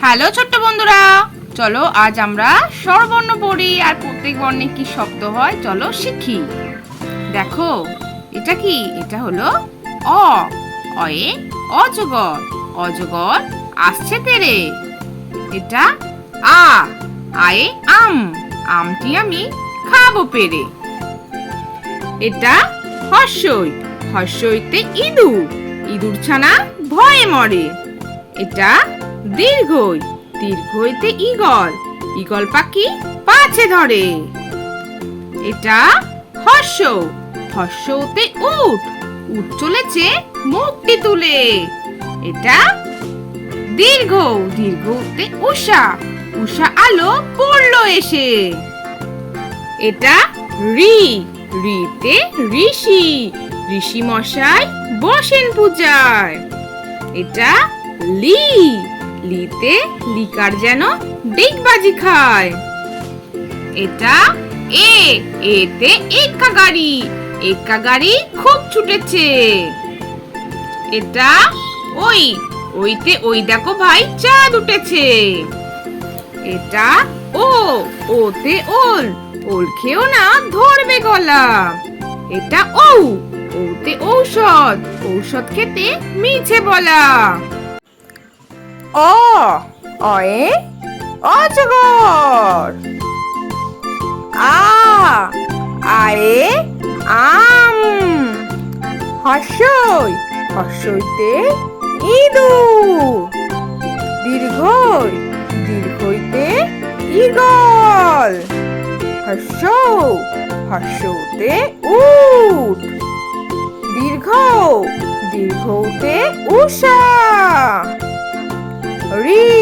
Hello ছোট্ট বন্ধুরা, চলো আজ আমরা স্বরবর্ণ পড়ি আর প্রত্যেক বর্ণে কি শব্দ হয় চলো শিখি। দেখো এটা কি, এটা হলো অ। অয়ে অজগর, অজগর আসছে তেরে। এটা আ, আয়ে আম, আমটি আমি খাবো পেরে। এটা হর্ষই, হর্ষইতে ইঁদুর, ইঁদুর ছানা ভয়ে মরে। এটা দীর্ঘই, দীর্ঘইতে ঈগল, ঈগল পাখি পাছে ধরে। এটা হর্ষ, হর্ষতে উট, উট চলেছে মুখটি তুলে। এটা দীর্ঘ, দীর্ঘতে উষা, উষা আলো পড়লো এসে। এটা ঋ, ঋতে ঋষি, ঋষি মশাই বসেন পূজায়। এটা লি, লিতে লিকার যেন ডিগবাজি খায়। এটা এ, এতে এক্কা গাড়ি, এক্কা গাড়ি খুব ছুটেছে। এটা ওই, ওইতে ওই দেখো ভাই চাঁদ উঠেছে। এটা ও, ওতে ওল, ওল খেও না ধরবে গলা। এটা ও, ওতে ঔষধ, ঔষধ খেতে মিছে বলা। অ, অয়ে অজগর। আ, আয়ে আম, হর্ষই, হর্ষইতে ইঁদুর, দীর্ঘই, দীর্ঘইতে ঈগল, হর্ষ, হর্ষতে উট, দীর্ঘ, দীর্ঘতে উষা, ঋ,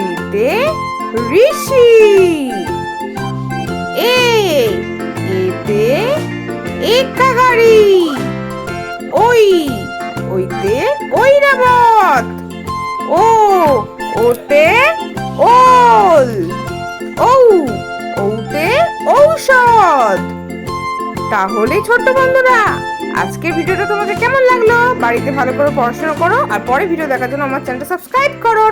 ঋতে ঋষি, এ, এতে এক্কা গাড়ি, ওই, ওইতে ঐরাবত, ও, ওতে ওল, ঔ, ওতে ঔষধ। তাহলে ছোট্ট বন্ধুরা, আজকের ভিডিওটা তোমাদের কেমন লাগলো? বাড়িতে ভালো করে পড়াশোনা করো আর পরে ভিডিও দেখার জন্য আমার চ্যানেলটা সাবস্ক্রাইব করো।